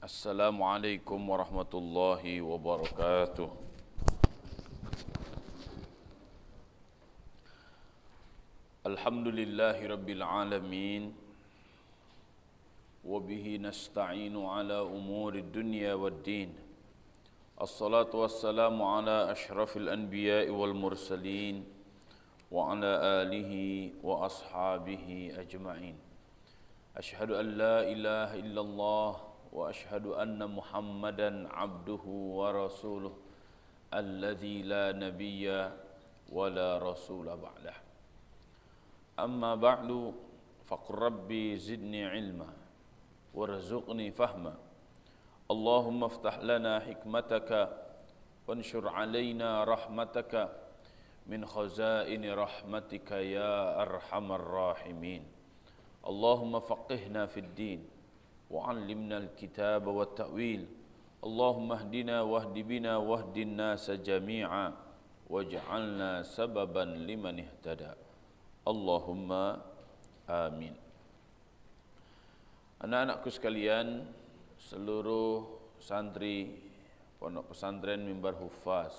Assalamualaikum warahmatullahi wabarakatuh. Alhamdulillahi rabbil alamin. Wabihi nasta'inu ala umuri dunya waddin. Assalatu wassalamu ala ashrafil anbiya'i wal mursalin wa ala alihi wa ashabihi ajma'in. Ashhadu an la ilaha illallah wa ashhadu anna Muhammadan abduhu wa rasuluh alladzi la nabiyya wa la rasula ba'dah. Amma ba'du faqur rabbi zidni ilma warzuqni fahma. Allahumma aftah lana hikmataka wanshur alaina rahmataka min khazaini rahmatika ya arhamar rahimin. Allahumma faqihna fid din وعلمنا الكتاب والتأويل اللهم اهدنا واهد بنا واهد الناس جميعا واجعلنا سببا لمن اهتدى اللهم آمين. Anak-anakku sekalian, seluruh santri Pondok Pesantren Mimbar Hufaz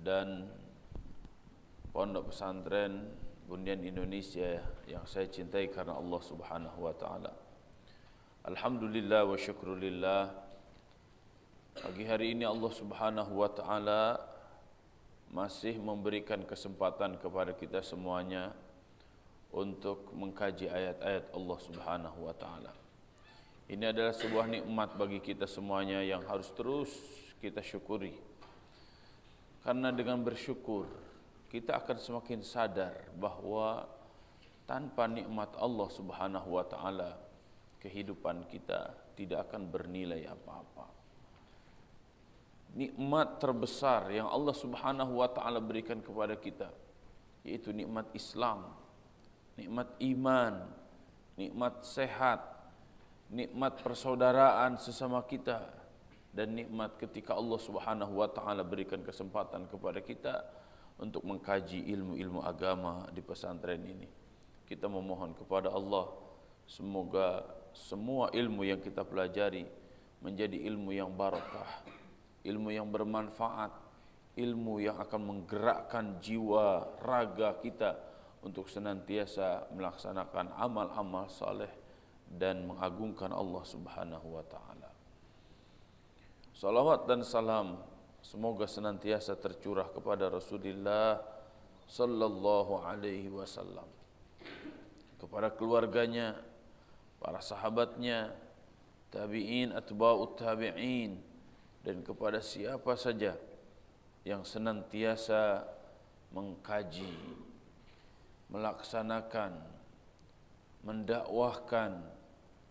dan Pondok Pesantren Bundian Indonesia yang saya cintai karena Allah Subhanahu wa taala. Alhamdulillah wa syukrulillah, pagi hari ini Allah Subhanahu wa ta'ala masih memberikan kesempatan kepada kita semuanya untuk mengkaji ayat-ayat Allah Subhanahu wa ta'ala. Ini adalah sebuah nikmat bagi kita semuanya yang harus terus kita syukuri. Karena dengan bersyukur kita akan semakin sadar bahwa tanpa nikmat Allah Subhanahu wa ta'ala kehidupan kita tidak akan bernilai apa-apa. Nikmat terbesar yang Allah Subhanahu wa taala berikan kepada kita yaitu nikmat Islam, nikmat iman, nikmat sehat, nikmat persaudaraan sesama kita, dan nikmat ketika Allah Subhanahu wa taala berikan kesempatan kepada kita untuk mengkaji ilmu-ilmu agama di pesantren ini. Kita memohon kepada Allah semoga semua ilmu yang kita pelajari menjadi ilmu yang barakah, ilmu yang bermanfaat, ilmu yang akan menggerakkan jiwa raga kita untuk senantiasa melaksanakan amal-amal saleh dan mengagungkan Allah Subhanahu wa taala. Salawat dan salam semoga senantiasa tercurah kepada Rasulullah sallallahu alaihi wasallam, kepada keluarganya, para sahabatnya, tabi'in, atba'ut tabi'in, dan kepada siapa saja yang senantiasa mengkaji, melaksanakan, mendakwahkan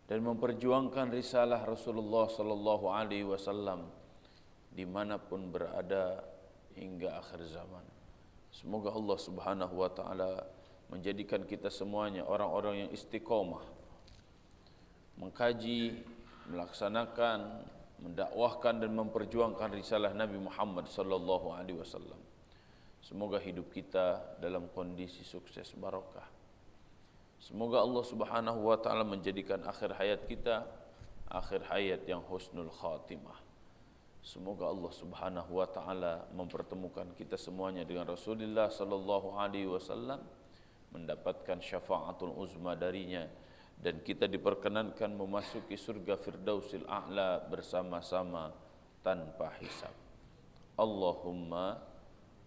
dan memperjuangkan risalah Rasulullah sallallahu alaihi wasallam dimanapun berada hingga akhir zaman. Semoga Allah Subhanahu wa taala menjadikan kita semuanya orang-orang yang istiqomah mengkaji, melaksanakan, mendakwahkan dan memperjuangkan risalah Nabi Muhammad sallallahu alaihi wasallam. Semoga hidup kita dalam kondisi sukses barakah. Semoga Allah Subhanahu wa taala menjadikan akhir hayat kita akhir hayat yang husnul khatimah. Semoga Allah Subhanahu wa taala mempertemukan kita semuanya dengan Rasulullah sallallahu alaihi wasallam, mendapatkan syafaatul uzma darinya, dan kita diperkenankan memasuki surga Firdausil A'la bersama-sama tanpa hisab. Allahumma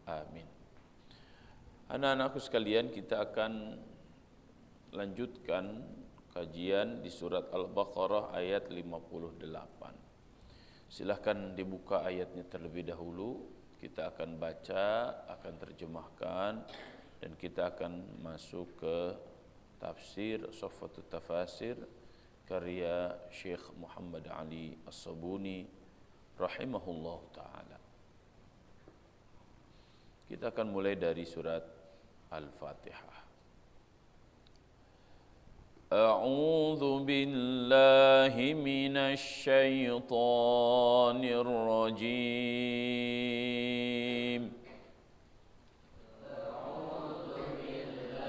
amin. Anak-anakku sekalian, kita akan lanjutkan kajian di surat Al-Baqarah ayat 58. Silahkan dibuka ayatnya terlebih dahulu. Kita akan baca, akan terjemahkan, dan kita akan masuk ke tafsir Soffatut Tafasir karya Syekh Muhammad Ali As-Sabuni rahimahullah ta'ala. Kita akan mulai dari surat Al-Fatihah. A'udzu billahi minasy syaithanir rajim. A'udzu billahi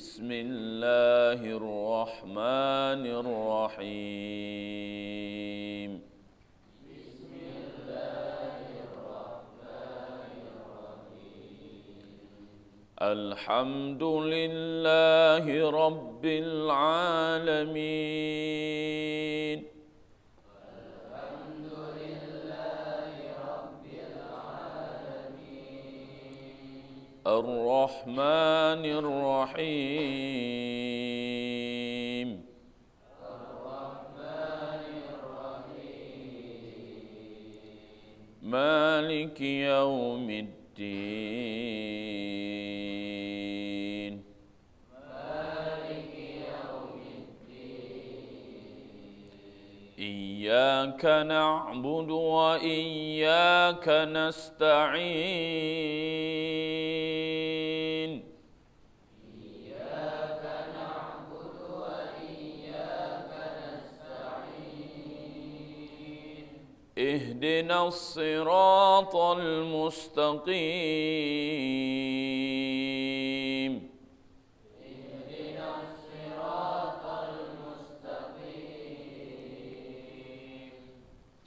Bismillahirrahmanirrahim. Alhamdulillahi Rabbil Alamin. Ar-Rahmanir Rahim. Maliki yaumiddin. Iyyaka na'budu wa iyyaka nasta'in. Ihdinas siratal mustaqim.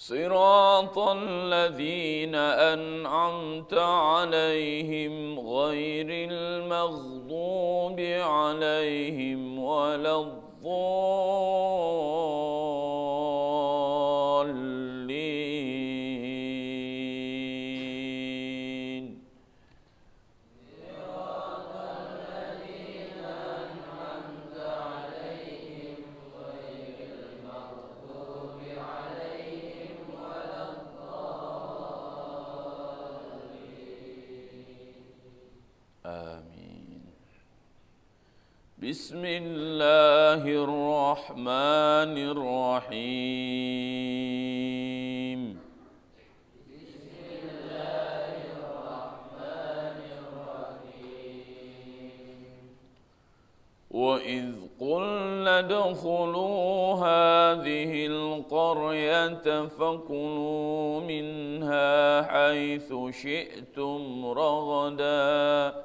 صراط الذين أنعمت عليهم غير المغضوب عليهم ولا الضالين. بسم الله الرحمن الرحيم. وإذ قلنا ادخلوا هذه القرية فكلوا منها حيث شئتم رغدا.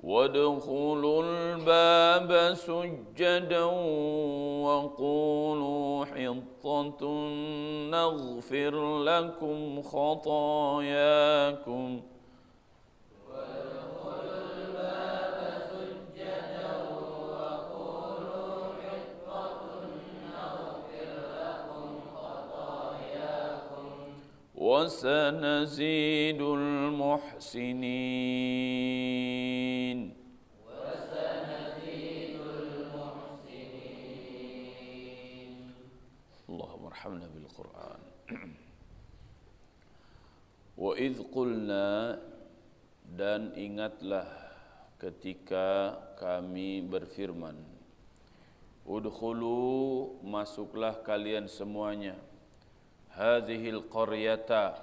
وادخلوا الباب سجدا وقولوا حطة نغفر لكم خطاياكم. وسنزيد المحسنين. اللهم ارحمنا بالقرآن. وإذ قلنا, dan ingatlah ketika kami berfirman, udkhulu, masuklah kalian semuanya, hadhil qaryata,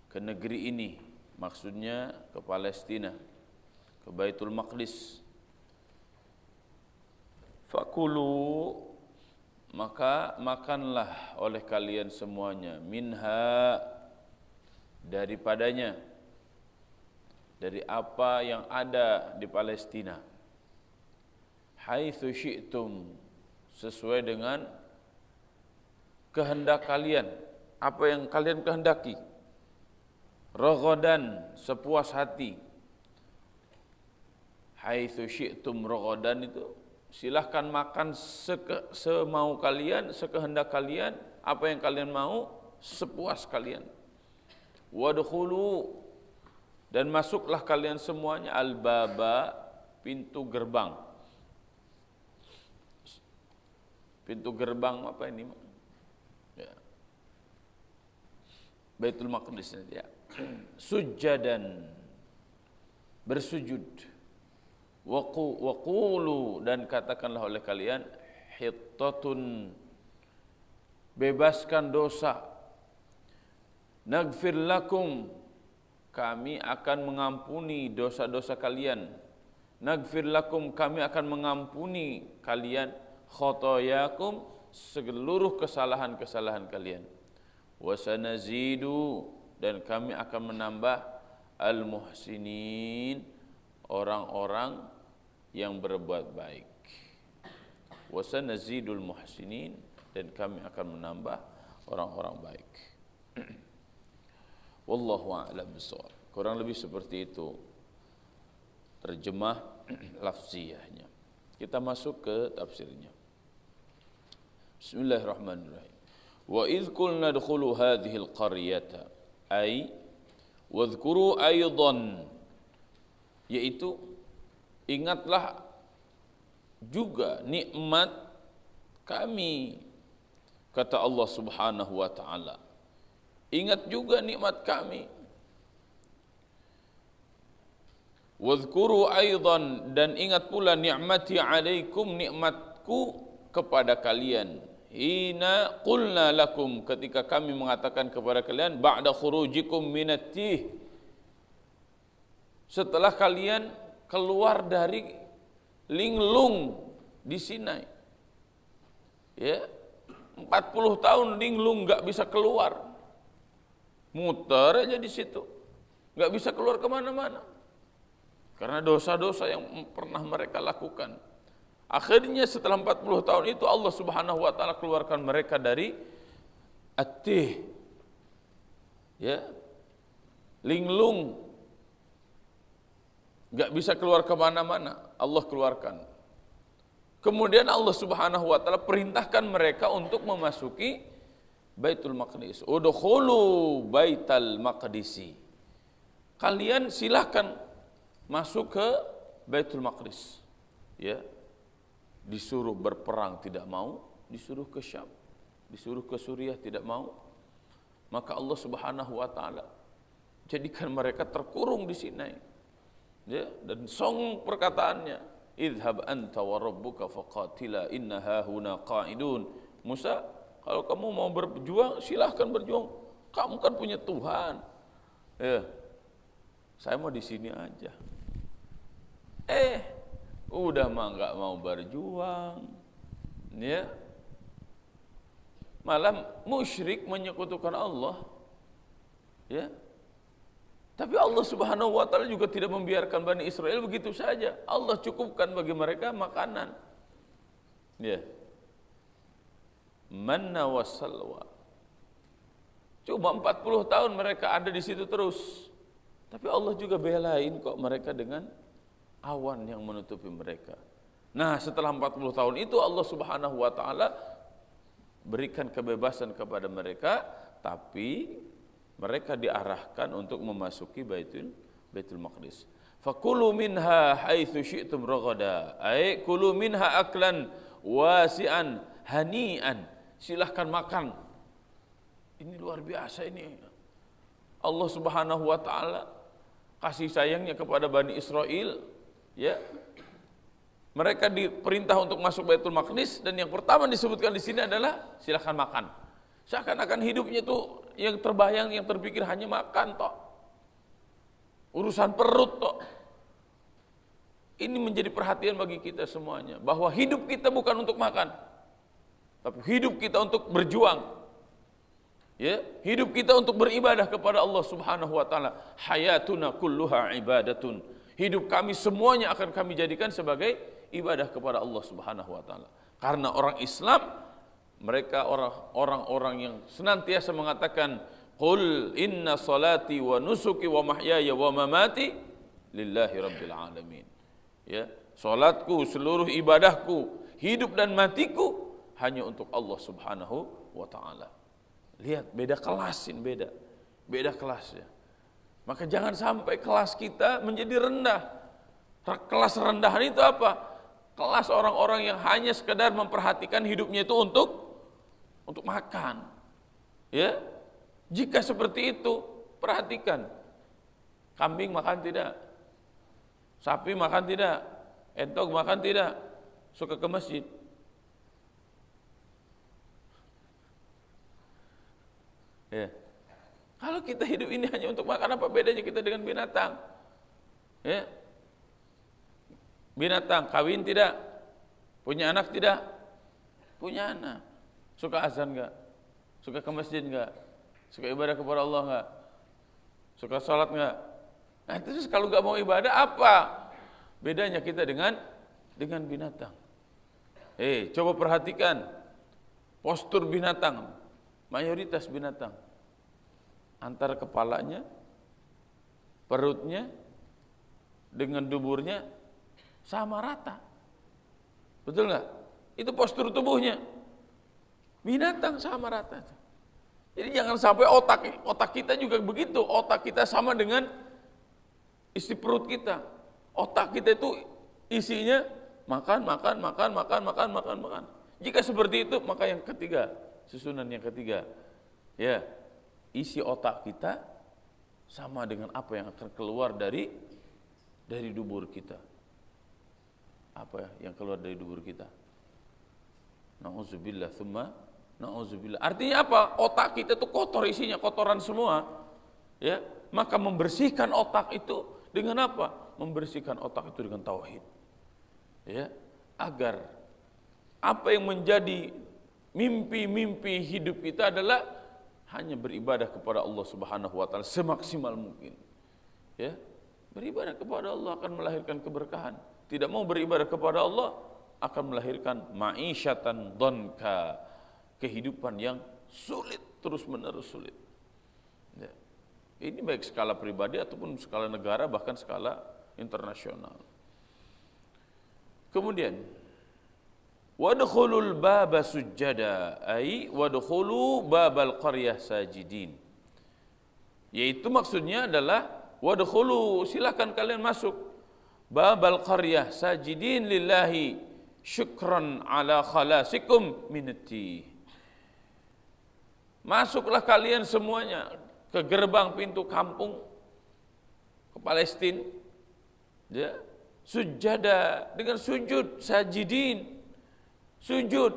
ke negeri ini, maksudnya ke Palestina, ke Baitul Maqdis. Fakulu, maka makanlah oleh kalian semuanya, minha, daripadanya, dari apa yang ada di Palestina, haitsu syi'tum, sesuai dengan kehendak kalian, apa yang kalian kehendaki, raghadan, sepuas hati. Haitsu syi'tum raghadan itu silahkan makan semau kalian, sekehendak kalian, apa yang kalian mau, sepuas kalian. Wadkhulu, dan masuklah kalian semuanya, al-baba, pintu gerbang. Pintu gerbang apa ini? Ya. Baitul Maqdis ya. Sujjadan, bersujud. Waqulu, dan katakanlah oleh kalian, hittatun, bebaskan dosa. Naghfir lakum, kami akan mengampuni dosa-dosa kalian. Naghfir lakum, kami akan mengampuni kalian. khotoyakum, seluruh kesalahan-kesalahan kalian. Wa sanazidu, dan kami akan menambah al-muhsinin, orang-orang yang berbuat baik. Wa sanazidul muhsinin, dan kami akan menambah orang-orang baik. Wallahu a'lam bishawab. Kurang lebih seperti itu terjemah lafziyahnya. Kita masuk ke tafsirnya. Bismillahirrahmanirrahim. Wa idh qulna dkhulu hadhihi al-qaryata, ay wadhkuru aydan, yaitu ingatlah juga nikmat kami, kata Allah Subhanahu wa taala. Ingat juga nikmat kami. Wadhkuru aydan, dan ingat pula ni'mati alaikum, nikmatku kepada kalian. Hina qulna lakum, ketika kami mengatakan kepada kalian, ba'da khurujikum minat tih, setelah kalian keluar dari linglung di Sinai. Ya, 40 tahun linglung enggak bisa keluar. Muter aja di situ. Enggak bisa keluar kemana-mana. Karena dosa-dosa yang pernah mereka lakukan. Akhirnya setelah 40 tahun itu Allah Subhanahu wa taala keluarkan mereka dari At-Tih. Ya. Linglung. Enggak bisa keluar kemana-mana, Allah keluarkan. Kemudian Allah Subhanahu wa taala perintahkan mereka untuk memasuki Baitul Maqdis. Udkhulu Baital Maqdisi. Kalian silahkan masuk ke Baitul Maqdis. Ya. Disuruh berperang tidak mau, disuruh ke Syam, disuruh ke Suriah tidak mau. Maka Allah Subhanahu wa taala jadikan mereka terkurung di Sinai. Ya, dan song perkataannya, idhab anta wa rabbuka faqatila inna hahuna qa'idun. Musa, kalau kamu mau berjuang silahkan berjuang, kamu kan punya Tuhan. Ya, saya mau di sini aja. Udah mah nggak mau berjuang, ya, malah musyrik menyekutukan Allah, ya. Tapi Allah Subhanahu wa taala juga tidak membiarkan Bani Israel begitu saja. Allah cukupkan bagi mereka makanan, ya, manna wa salwa. Cuma 40 tahun mereka ada di situ terus, tapi Allah juga belain kok mereka dengan awan yang menutupi mereka. Nah, setelah 40 tahun itu Allah Subhanahu wa taala berikan kebebasan kepada mereka, tapi mereka diarahkan untuk memasuki Baitul Maqdis. Fakulu minha haitsu syi'tum ragada. Ay kulu minha aklan wasi'an hani'an. Silahkan makan. Ini luar biasa ini. Allah Subhanahu wa taala kasih sayangnya kepada Bani Israel. Ya, mereka diperintah untuk masuk Baitul Maqdis, dan yang pertama disebutkan di sini adalah silakan makan. Seakan-akan hidupnya itu yang terbayang, yang terpikir hanya makan toh, urusan perut toh. Ini menjadi perhatian bagi kita semuanya, bahwa hidup kita bukan untuk makan, tapi hidup kita untuk berjuang. Ya, hidup kita untuk beribadah kepada Allah Subhanahu wa taala. Hayatuna kulluha ibadatun. Hidup kami semuanya akan kami jadikan sebagai ibadah kepada Allah Subhanahu wa taala. Karena orang Islam, mereka orang-orang yang senantiasa mengatakan, qul inna salati wa nusuki wa mahyaya wa mamati lillahi rabbil alamin. Ya, salatku, seluruh ibadahku, hidup dan matiku hanya untuk Allah Subhanahu wa taala. Lihat, beda kelasin, beda kelasnya. Maka jangan sampai kelas kita menjadi rendah. Kelas rendahan itu apa? Kelas orang-orang yang hanya sekedar memperhatikan hidupnya itu untuk makan. Ya, jika seperti itu, perhatikan. Kambing makan tidak? Sapi makan tidak? Entok makan tidak? Suka ke masjid? Ya. Kalau kita hidup ini hanya untuk makan, apa bedanya kita dengan binatang? Ya. Binatang kawin tidak? Punya anak tidak? Punya anak. Suka azan enggak? Suka ke masjid enggak? Suka ibadah kepada Allah enggak? Suka sholat enggak? Nah, terus kalau enggak mau ibadah apa bedanya kita dengan binatang? Coba perhatikan postur binatang, mayoritas binatang. Antara kepalanya, perutnya, dengan duburnya sama rata. Betul nggak? Itu postur tubuhnya. Binatang sama rata. Jadi jangan sampai otak kita juga begitu. Otak kita sama dengan isi perut kita. Otak kita itu isinya makan. Jika seperti itu, maka yang ketiga, susunan yang ketiga, ya, isi otak kita sama dengan apa yang akan keluar dari dubur kita. Apa yang keluar dari dubur kita? Na'udzubillah, tsumma na'udzubillah. Artinya apa? Otak kita itu kotor, isinya kotoran semua. Ya, maka membersihkan otak itu dengan apa? Membersihkan otak itu dengan tauhid. Ya, agar apa yang menjadi mimpi-mimpi hidup kita adalah hanya beribadah kepada Allah Subhanahu wa taala semaksimal mungkin. Ya. Beribadah kepada Allah akan melahirkan keberkahan. Tidak mau beribadah kepada Allah akan melahirkan ma'isyatan dhanka, kehidupan yang sulit, terus-menerus sulit. Ya. Ini baik skala pribadi ataupun skala negara, bahkan skala internasional. Kemudian wadkhulul baba sujjada, ay wadkhulu babal qaryah sajidin. Yaitu maksudnya adalah wadkhulu, silakan kalian masuk babal qaryah sajidin lillahi syukran ala khalasikum minati. Masuklah kalian semuanya ke gerbang pintu kampung ke Palestina. Ya, sujada dengan sujud, sajidin. Sujud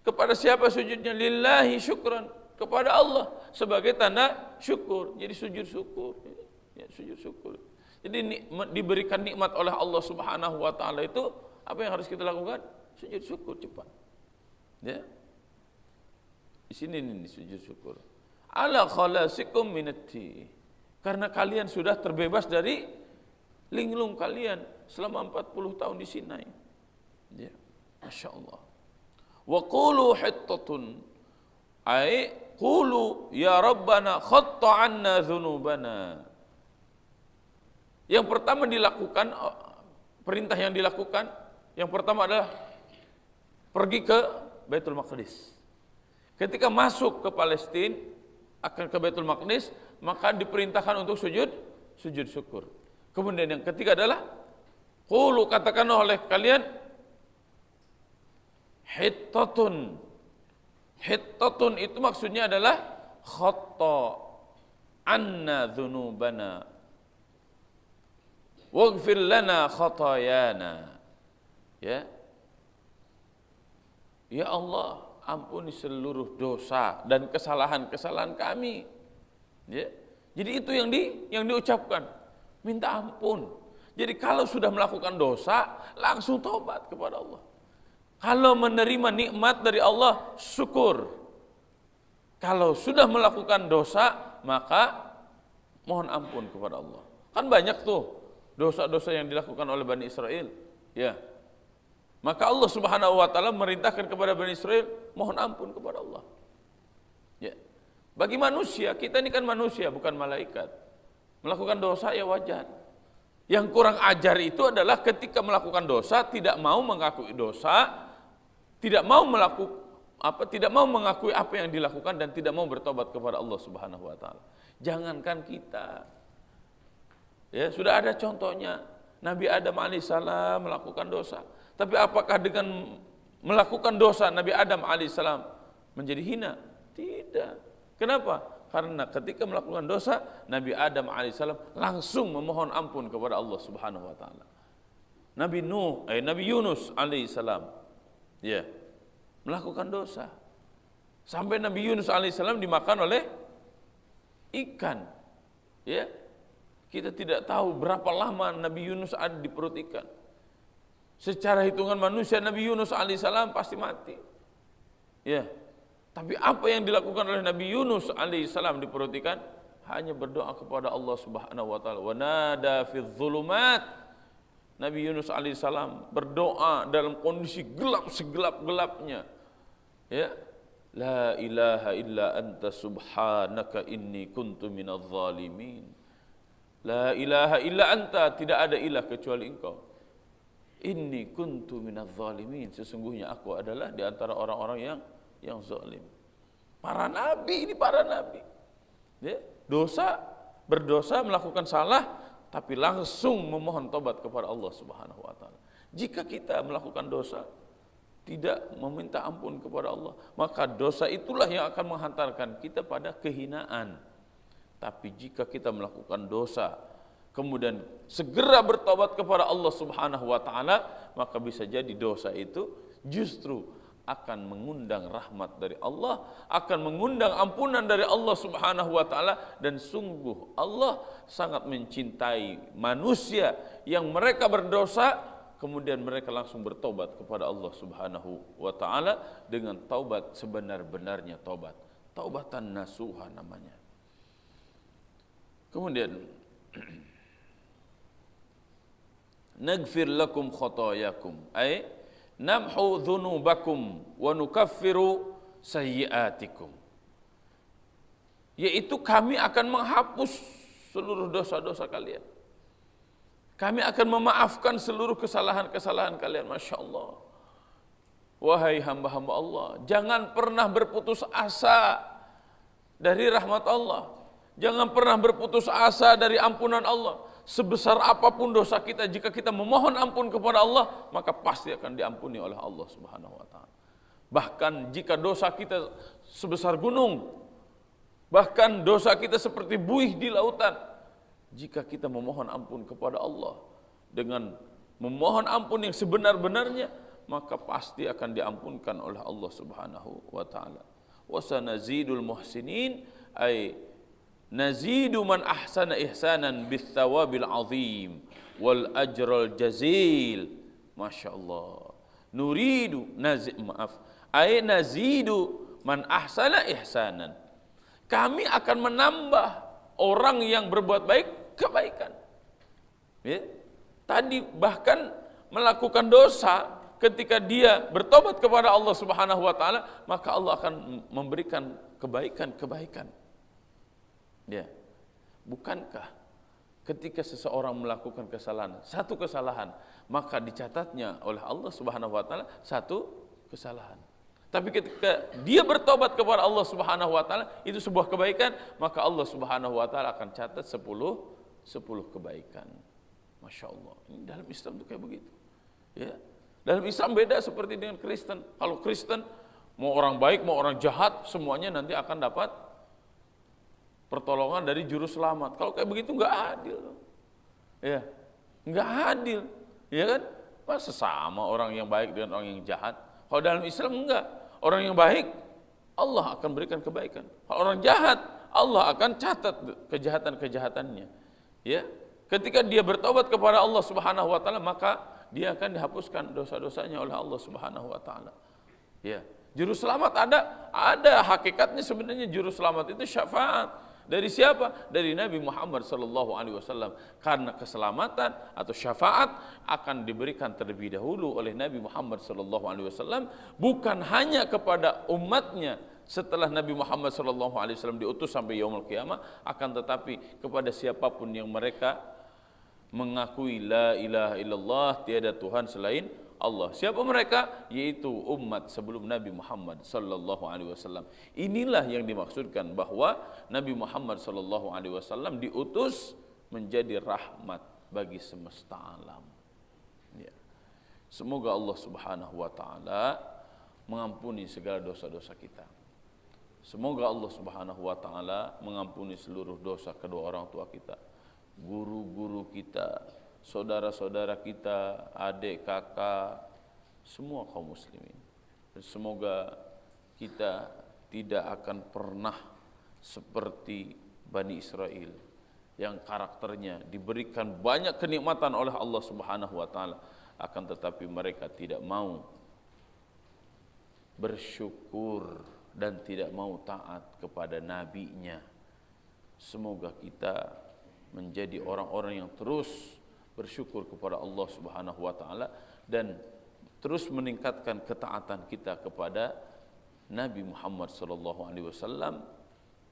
kepada siapa sujudnya? Lillahi syukran, kepada Allah sebagai tanda syukur. Jadi sujud syukur, ya, sujud syukur. Jadi diberikan nikmat oleh Allah Subhanahu wa taala itu apa yang harus kita lakukan? Sujud syukur cepat. Ya. Di sini nih sujud syukur. Ala khalasikum minati. Karena kalian sudah terbebas dari linglung kalian selama 40 tahun di Sinai. Ya. Masya Allah. Wa qulu hittatun, ay qulu ya Rabbana khatta anna dhunubana. Yang pertama dilakukan, perintah yang dilakukan, yang pertama adalah pergi ke Baitul Maqdis. Ketika masuk ke Palestina, akan ke Baitul Maqdis, maka diperintahkan untuk sujud syukur. Kemudian yang ketiga adalah qulu, katakanlah oleh kalian hittatun. Hittatun itu maksudnya adalah khatta anna dhunubana waghfir lana khatayana. Ya. Ya Allah, ampuni seluruh dosa dan kesalahan-kesalahan kami. Ya. Jadi itu yang diucapkan, minta ampun. Jadi kalau sudah melakukan dosa, langsung taubat kepada Allah. Kalau menerima nikmat dari Allah, syukur. Kalau sudah melakukan dosa, maka mohon ampun kepada Allah. Kan banyak tuh dosa-dosa yang dilakukan oleh Bani Israel. Ya. Maka Allah Subhanahu wa taala merintahkan kepada Bani Israel, mohon ampun kepada Allah. Ya. Bagi manusia, kita ini kan manusia, bukan malaikat. Melakukan dosa ya wajar. Yang kurang ajar itu adalah ketika melakukan dosa tidak mau mengakui dosa, tidak mau mengakui apa yang dilakukan dan tidak mau bertobat kepada Allah Subhanahu wa taala. Jangankan kita. Ya, sudah ada contohnya. Nabi Adam alaihissalam melakukan dosa. Tapi apakah dengan melakukan dosa Nabi Adam alaihissalam menjadi hina? Tidak. Kenapa? Karena ketika melakukan dosa, Nabi Adam alaihissalam langsung memohon ampun kepada Allah Subhanahu wa taala. Nabi Yunus alaihissalam, ya, melakukan dosa. Sampai Nabi Yunus alaihissalam dimakan oleh ikan. Ya. Kita tidak tahu berapa lama Nabi Yunus ada di perut ikan. Secara hitungan manusia Nabi Yunus alaihissalam pasti mati. Ya. Tapi apa yang dilakukan oleh Nabi Yunus alaihissalam di perut ikan? Hanya berdoa kepada Allah Subhanahu wa taala. Wa nada fi dzulumat. Nabi Yunus alaihissalam berdoa dalam kondisi gelap segelap-gelapnya. Ya. La ilaha illa anta subhanaka inni kuntu minadz zalimin. La ilaha illa anta, tidak ada ilah kecuali engkau. Inni kuntu minadz zalimin, sesungguhnya aku adalah di antara orang-orang yang zalim. Para nabi, ini para nabi. Ya, berdosa, melakukan salah, tapi langsung memohon tobat kepada Allah Subhanahu wa taala. Jika kita melakukan dosa, tidak meminta ampun kepada Allah, maka dosa itulah yang akan menghantarkan kita pada kehinaan. Tapi jika kita melakukan dosa, kemudian segera bertobat kepada Allah Subhanahu wa taala, maka bisa jadi dosa itu justru akan mengundang rahmat dari Allah, akan mengundang ampunan dari Allah Subhanahu wa taala, dan sungguh Allah sangat mencintai manusia yang mereka berdosa kemudian mereka langsung bertobat kepada Allah Subhanahu wa taala dengan taubat sebenar-benarnya taubat. Taubatan nasuha namanya. Kemudian naghfir lakum khotoyakum ay namhu dzunubakum wa nukaffiru sayyiatikum, yaitu kami akan menghapus seluruh dosa-dosa kalian, kami akan memaafkan seluruh kesalahan-kesalahan kalian. Masya Allah. Wahai hamba-hamba Allah, jangan pernah berputus asa dari rahmat Allah. Jangan pernah berputus asa dari ampunan Allah. Sebesar apapun dosa kita, jika kita memohon ampun kepada Allah, maka pasti akan diampuni oleh Allah Subhanahu wa taala. Bahkan jika dosa kita sebesar gunung, bahkan dosa kita seperti buih di lautan, jika kita memohon ampun kepada Allah dengan memohon ampun yang sebenar-benarnya, maka pasti akan diampunkan oleh Allah Subhanahu wa taala. Wa sanazidul muhsinin ay nazidu man ahsana ihsanan bithawabil azim wal ajral jazil. Masya Allah. Nuridu nazidu man ahsana ihsanan. Kami akan menambah orang yang berbuat baik kebaikan. Ya. Tadi bahkan melakukan dosa, ketika dia bertobat kepada Allah Subhanahu wa taala, maka Allah akan memberikan kebaikan-kebaikan. Ya. Bukankah ketika seseorang melakukan kesalahan, satu kesalahan, maka dicatatnya oleh Allah Subhanahu wa taala satu kesalahan. Tapi ketika dia bertobat kepada Allah Subhanahu wa taala, itu sebuah kebaikan, maka Allah Subhanahu wa taala akan catat 10 kebaikan. Masya Allah. Ini dalam Islam itu kayak begitu. Ya. Dalam Islam beda seperti dengan Kristen. Kalau Kristen mau orang baik, mau orang jahat, semuanya nanti akan dapat pertolongan dari juru selamat. Kalau kayak begitu nggak adil. Ya. Nggak adil. Ya kan? Masa sama orang yang baik dengan orang yang jahat? Kalau dalam Islam enggak. Orang yang baik, Allah akan berikan kebaikan. Kalau orang jahat, Allah akan catat kejahatan-kejahatannya. Ya. Ketika dia bertobat kepada Allah Subhanahu wa taala, maka dia akan dihapuskan dosa-dosanya oleh Allah Subhanahu wa taala. Ya. Juru selamat ada hakikatnya sebenarnya juru selamat itu syafaat. Dari siapa? Dari Nabi Muhammad sallallahu alaihi wasallam. Karena keselamatan atau syafaat akan diberikan terlebih dahulu oleh Nabi Muhammad sallallahu alaihi wasallam, bukan hanya kepada umatnya setelah Nabi Muhammad sallallahu alaihi wasallam diutus sampai yaumul qiyamah, akan tetapi kepada siapapun yang mereka mengakui la ilaha illallah, tiada Tuhan selain Allah. Siapa mereka? Yaitu umat sebelum Nabi Muhammad sallallahu alaihi wasallam. Inilah yang dimaksudkan bahwa Nabi Muhammad sallallahu alaihi wasallam diutus menjadi rahmat bagi semesta alam. Ya. Semoga Allah Subhanahu wa taala mengampuni segala dosa-dosa kita. Semoga Allah Subhanahu wa taala mengampuni seluruh dosa kedua orang tua kita, guru-guru kita, saudara-saudara kita, adik, kakak, semua kaum muslimin. Dan semoga kita tidak akan pernah seperti Bani Israel yang karakternya diberikan banyak kenikmatan oleh Allah Subhanahu wa taala, akan tetapi mereka tidak mau bersyukur dan tidak mau taat kepada nabinya. Semoga kita menjadi orang-orang yang terus bersyukur kepada Allah Subhanahu wa taala dan terus meningkatkan ketaatan kita kepada Nabi Muhammad sallallahu alaihi wasallam.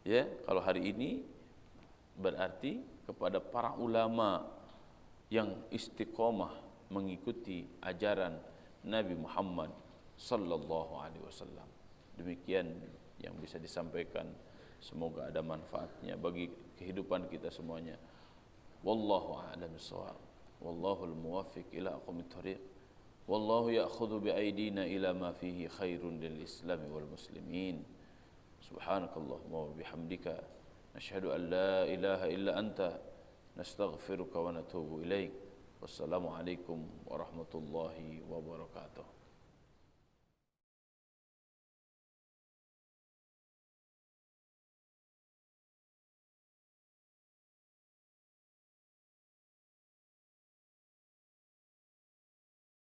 Ya, kalau hari ini berarti kepada para ulama yang istiqomah mengikuti ajaran Nabi Muhammad sallallahu alaihi wasallam. Demikian yang bisa disampaikan. Semoga ada manfaatnya bagi kehidupan kita semuanya. Wallahu a'lam bissawab. Wallahul muwaffiq ila aqwamit thoriq. Wallahu ya'khudhu bi aydina ila ma fihi khairun lil Islam wal muslimin. Subhanakallahumma wa bihamdika nashhadu an la ilaha illa anta nastaghfiruka wa natubu ilaik. Wassalamu alaikum warahmatullahi wabarakatuh.